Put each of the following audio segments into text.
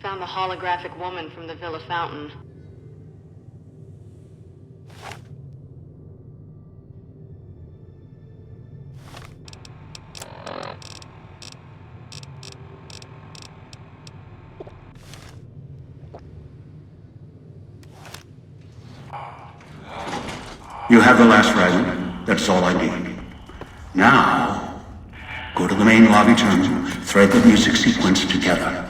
Found the holographic woman from the Villa Fountain. You have the last fragment. That's all I need. Now, go to the main lobby terminal, thread the music sequence together.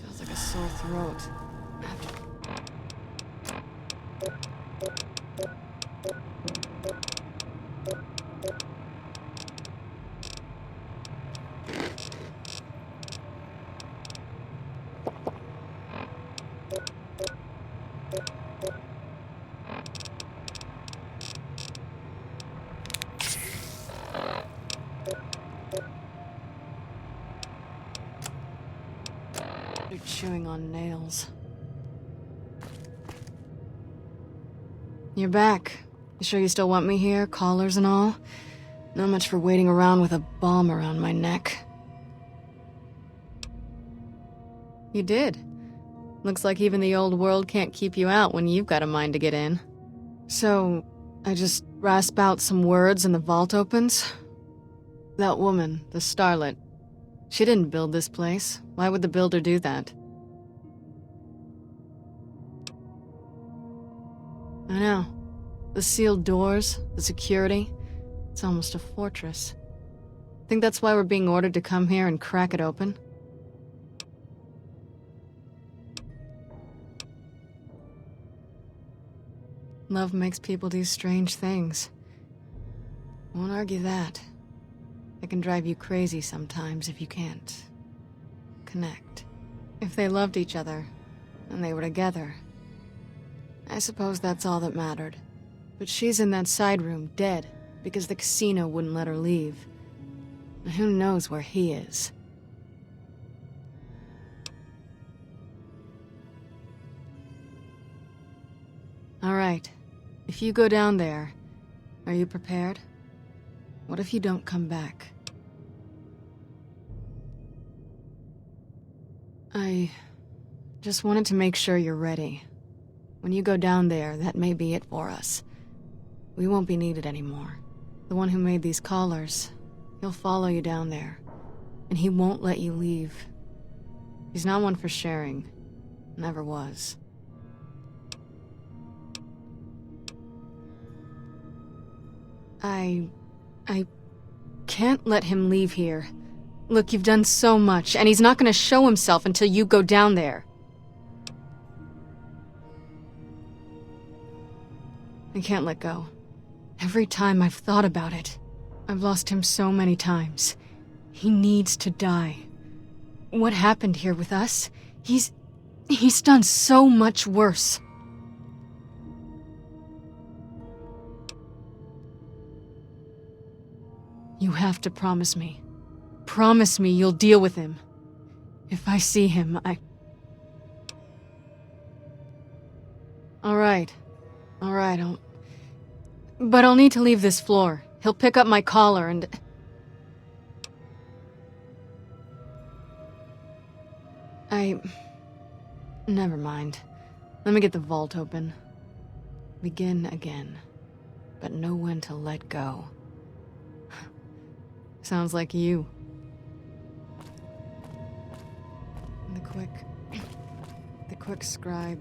Feels like a sore throat. You're chewing on nails. You're back. You sure you still want me here, collars and all? Not much for waiting around with a bomb around my neck. You did. Looks like even the old world can't keep you out when you've got a mind to get in. So, I just rasp out some words and the vault opens? That woman, the starlet, she didn't build this place. Why would the builder do that? I know. The sealed doors, the security. It's almost a fortress. Think that's why we're being ordered to come here and crack it open? Love makes people do strange things. Won't argue that. It can drive you crazy sometimes if you can't connect. If they loved each other, and they were together, I suppose that's all that mattered. But she's in that side room, dead, because the casino wouldn't let her leave. And who knows where he is. All right. If you go down there, are you prepared? What if you don't come back? I just wanted to make sure you're ready. When you go down there, that may be it for us. We won't be needed anymore. The one who made these collars, he'll follow you down there. And he won't let you leave. He's not one for sharing. Never was. I can't let him leave here. Look, you've done so much, and he's not gonna show himself until you go down there. I can't let go. Every time I've thought about it, I've lost him so many times. He needs to die. What happened here with us? He's done so much worse. You have to promise me. Promise me you'll deal with him. If I see him, All right, But I'll need to leave this floor. He'll pick up my collar and... Never mind. Let me get the vault open. Begin again. But know when to let go. Sounds like you. The quick scribe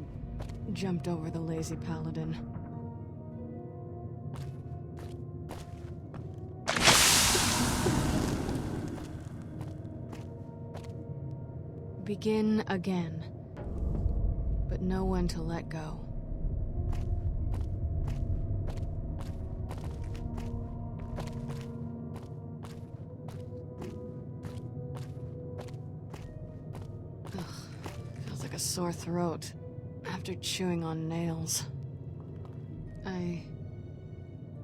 jumped over the lazy paladin. Begin again, but know when to let go. Ugh, feels like a sore throat after chewing on nails. I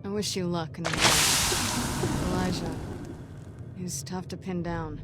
wish you luck in the fight. Elijah, he's tough to pin down.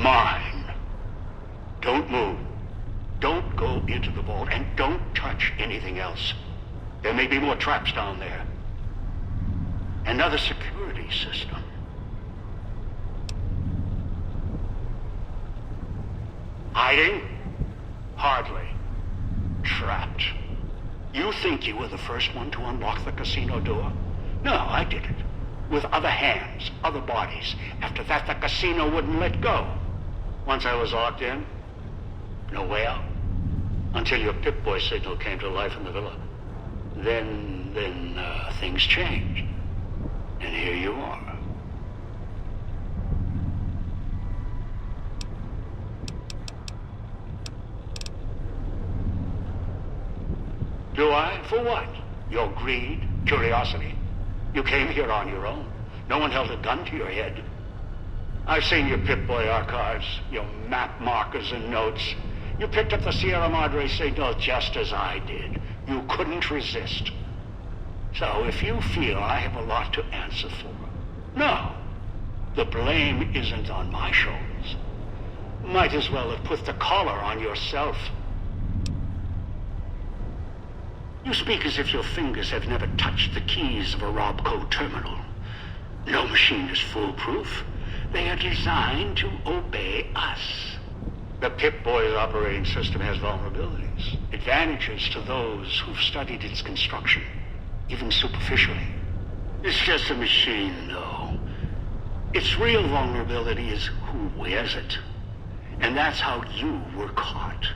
mine. Don't move. Don't go into the vault, and don't touch anything else. There may be more traps down there. Another security system. Hiding? Hardly. Trapped. You think you were the first one to unlock the casino door? No, I did it. With other hands, other bodies. After that, the casino wouldn't let go. Once I was locked in, no way out. Until your Pip-Boy signal came to life in the villa. Then things changed. And here you are. Do I? For what? Your greed? Curiosity? You came here on your own. No one held a gun to your head. I've seen your Pip-Boy archives, your map markers and notes. You picked up the Sierra Madre signal just as I did. You couldn't resist. So if you feel I have a lot to answer for, no, the blame isn't on my shoulders. Might as well have put the collar on yourself. You speak as if your fingers have never touched the keys of a Robco terminal. No machine is foolproof. They are designed to obey us. The Pip-Boy's operating system has vulnerabilities, advantages to those who've studied its construction, even superficially. It's just a machine, though. Its real vulnerability is who wears it. And that's how you were caught.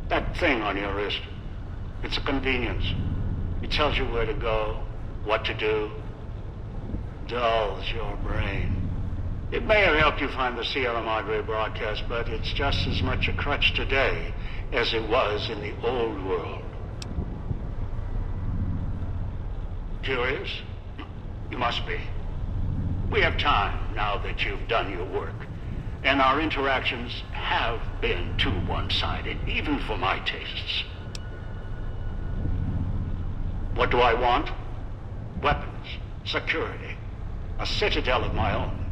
That thing on your wrist, it's a convenience. It tells you where to go, what to do, dulls your brain. It may have helped you find the Sierra Madre broadcast, but it's just as much a crutch today as it was in the old world. Curious? You must be. We have time now that you've done your work, and our interactions have been too one-sided, even for my tastes. What do I want? Weapons, security, a citadel of my own.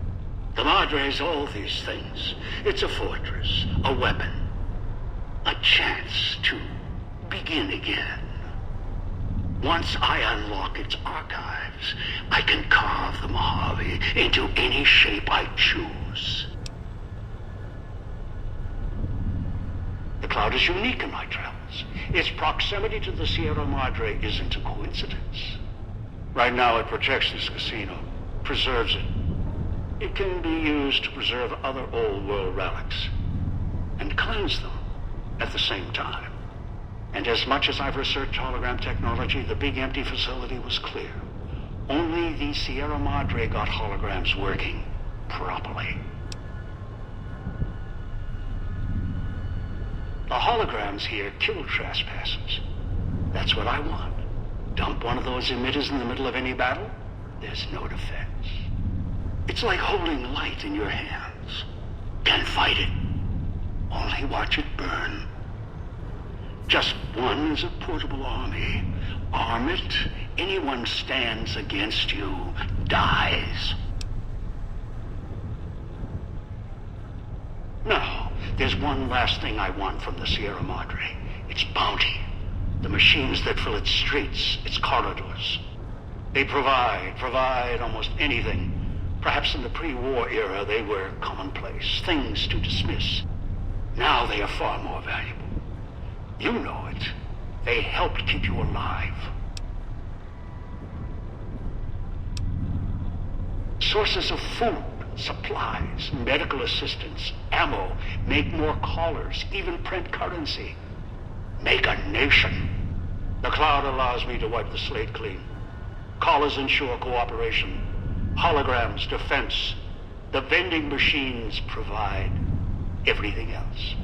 The Madre's all these things. It's a fortress, a weapon, a chance to begin again. Once I unlock its archives, I can carve the Mojave into any shape I choose. The cloud is unique in my travels. Its proximity to the Sierra Madre isn't a coincidence. Right now it protects this casino, preserves it. It can be used to preserve other old world relics and cleanse them at the same time. And as much as I've researched hologram technology, the big empty facility was clear. Only the Sierra Madre got holograms working properly. The holograms here kill trespassers. That's what I want. Dump one of those emitters in the middle of any battle, there's no defense. It's like holding light in your hands. Can't fight it. Only watch it burn. Just one is a portable army. Arm it, anyone stands against you dies. No, there's one last thing I want from the Sierra Madre. It's bounty. The machines that fill its streets, its corridors. They provide almost anything. Perhaps in the pre-war era they were commonplace, things to dismiss. Now they are far more valuable. You know it. They helped keep you alive. Sources of food, supplies, medical assistance, ammo, make more callers, even print currency. Make a nation. The cloud allows me to wipe the slate clean. Callers ensure cooperation. Holograms, defense. The vending machines provide everything else.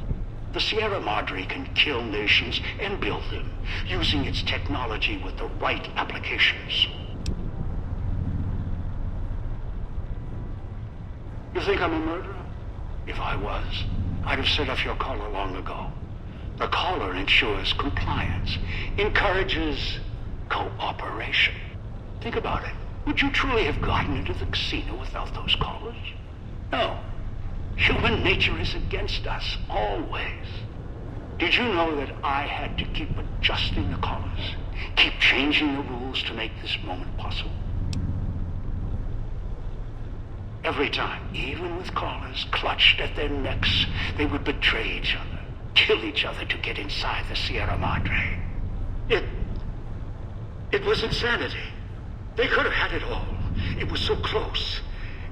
The Sierra Madre can kill nations and build them, using its technology with the right applications. You think I'm a murderer? If I was, I'd have set off your collar long ago. The collar ensures compliance, encourages cooperation. Think about it. Would you truly have gotten into the casino without those collars? No. when nature is against us, always. Did you know that I had to keep adjusting the collars, keep changing the rules to make this moment possible? Every time, even with collars clutched at their necks, they would betray each other, kill each other to get inside the Sierra Madre. It was insanity. They could have had it all. It was so close.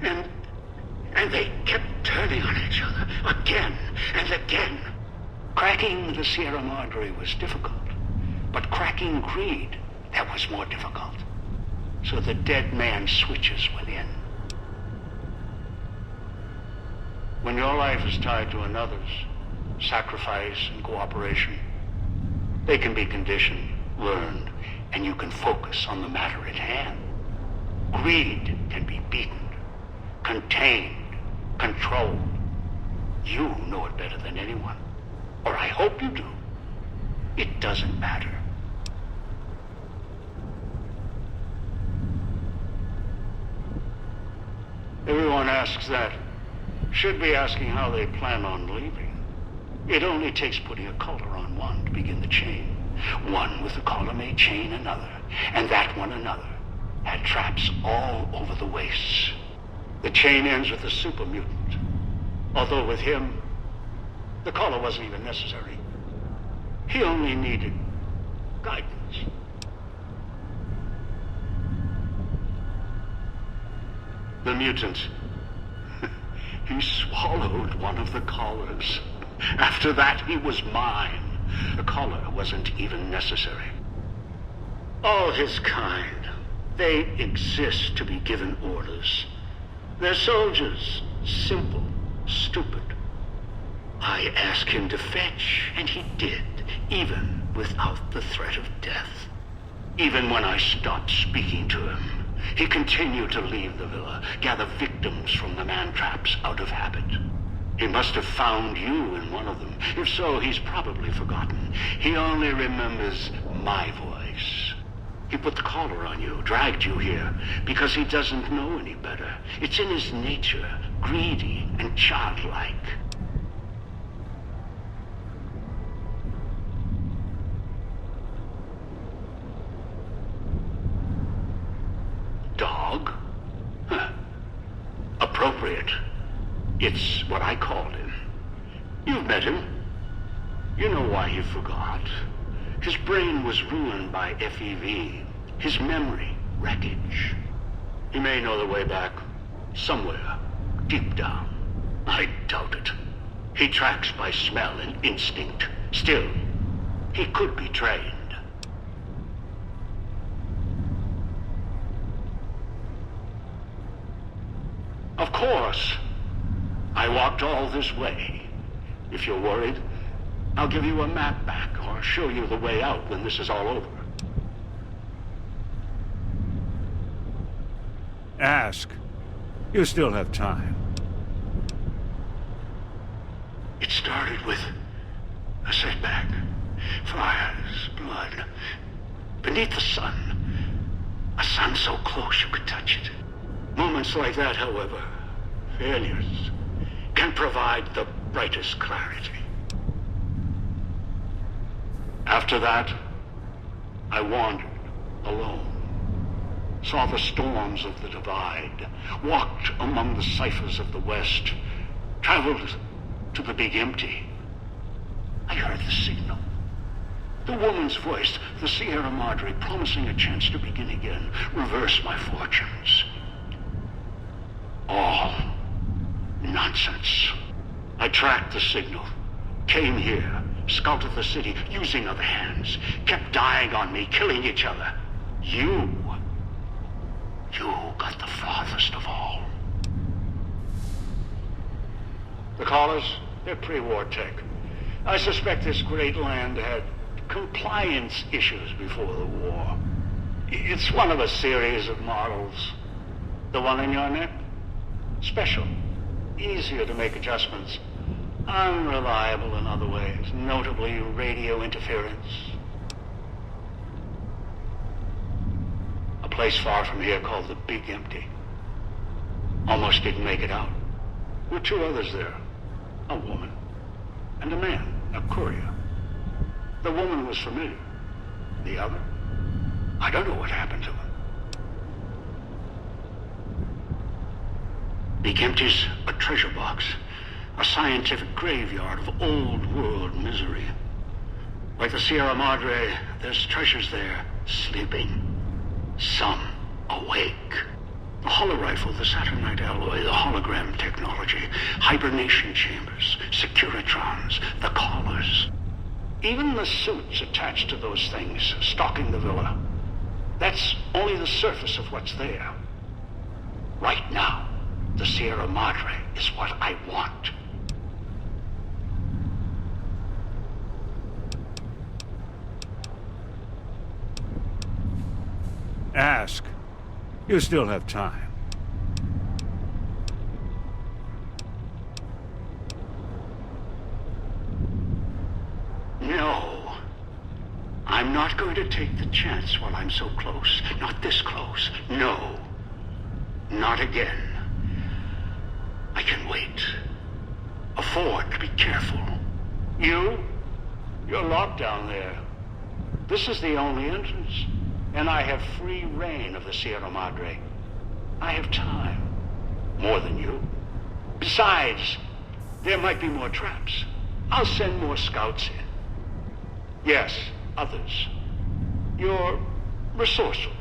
And they kept turning on each other again and again. Cracking the Sierra Madre was difficult, but cracking greed, that was more difficult. So the dead man switches within. When your life is tied to another's, sacrifice and cooperation, they can be conditioned, learned, and you can focus on the matter at hand. Greed can be beaten, contained, controlled. You know it better than anyone. Or I hope you do. It doesn't matter. Everyone asks that. Should be asking how they plan on leaving. It only takes putting a collar on one to begin the chain. One with the collar may chain another, and that one another. Had traps all over the wastes. The chain ends with the super mutant. Although with him, the collar wasn't even necessary. He only needed guidance. The mutant. He swallowed one of the collars. After that, he was mine. The collar wasn't even necessary. All his kind, they exist to be given orders. They're soldiers, simple, stupid. I asked him to fetch, and he did, even without the threat of death. Even when I stopped speaking to him, he continued to leave the villa, gather victims from the man-traps out of habit. He must have found you in one of them. If so, he's probably forgotten. He only remembers my voice. He put the collar on you, dragged you here, because he doesn't know any better. It's in his nature, greedy and childlike. Dog? Huh. Appropriate. It's what I called him. You've met him. You know why he forgot. His brain was ruined by FEV. His memory, wreckage. He may know the way back. Somewhere. Deep down. I doubt it. He tracks by smell and instinct. Still, he could be trained. Of course. I walked all this way. If you're worried, I'll give you a map back or show you the way out when this is all over. Ask. You still have time. It started with a setback. Fires, blood. Beneath the sun. A sun so close you could touch it. Moments like that, however, failures, can provide the brightest clarity. After that, I wandered alone, saw the storms of the divide, walked among the ciphers of the West, traveled to the Big Empty. I heard the signal. The woman's voice, the Sierra Madre promising a chance to begin again, reverse my fortunes. All nonsense. I tracked the signal, came here, scouted the city using other hands, kept dying on me, killing each other. You got the farthest of all. The collars, they're pre-war tech. I suspect this great land had compliance issues before the war. It's one of a series of models. The one in your neck? Special. Easier to make adjustments. Unreliable in other ways, notably radio interference. A place far from here called the Big Empty. Almost didn't make it out. With two others there. a woman, and a man, a courier. The woman was familiar. The other? I don't know what happened to him. He empties a treasure box, a scientific graveyard of old-world misery. Like the Sierra Madre, there's treasures there, sleeping. Some awake. The holorifle, the Saturnite alloy, the hologram technology, hibernation chambers, securitrons, the collars. Even the suits attached to those things, stalking the villa. That's only the surface of what's there. Right now, the Sierra Madre is what I want. Ask. You still have time. No. I'm not going to take the chance while I'm so close. Not this close. No. Not again. I can wait. Afford to be careful. You're locked down there. This is the only entrance. And I have free reign of the Sierra Madre. I have time. More than you. Besides, there might be more traps. I'll send more scouts in. Yes, others. You're resourceful.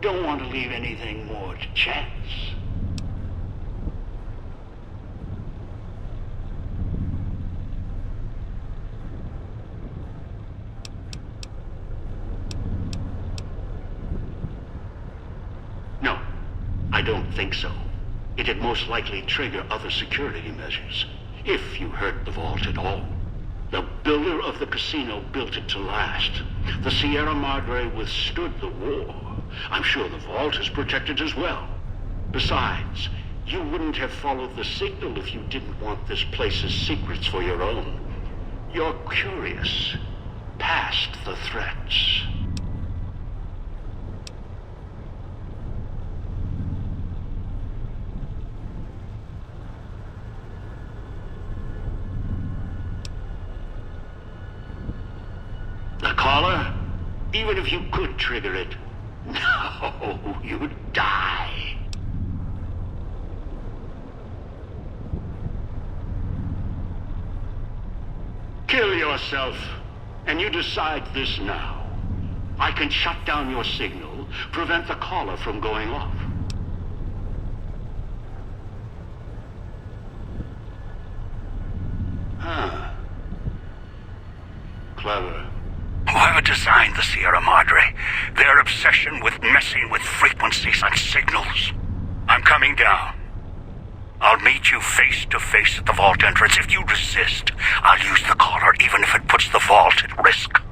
Don't want to leave anything more to chance. No, I don't think so. It'd most likely trigger other security measures, if you hurt the vault at all. The builder of the casino built it to last. The Sierra Madre withstood the war. I'm sure the vault is protected as well. Besides, you wouldn't have followed the signal if you didn't want this place's secrets for your own. You're curious, past the threats. The collar? Even if you could trigger it, no, you'd die. Kill yourself, and you decide this now. I can shut down your signal, prevent the collar from going off. Huh. Clever. Whoever designed the Sierra Madre, their obsession with messing with frequencies and signals. I'm coming down. I'll meet you face to face at the vault entrance. If you resist, I'll use the collar even if it puts the vault at risk.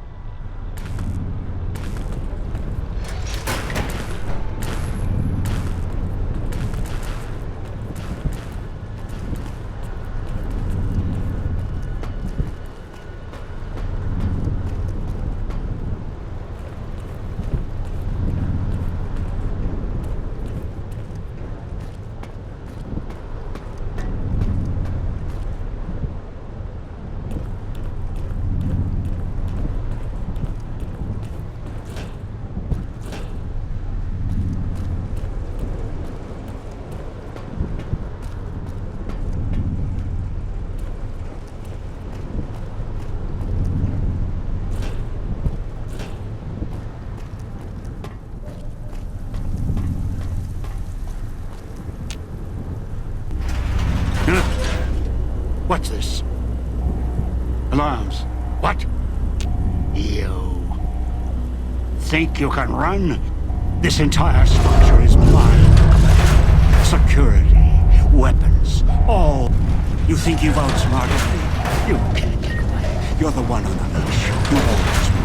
What's this? Alarms. What? You think you can run? This entire structure is mine. Security, weapons, all. You think you've outsmarted me? You can't get away. You're the one on the leash. You always will.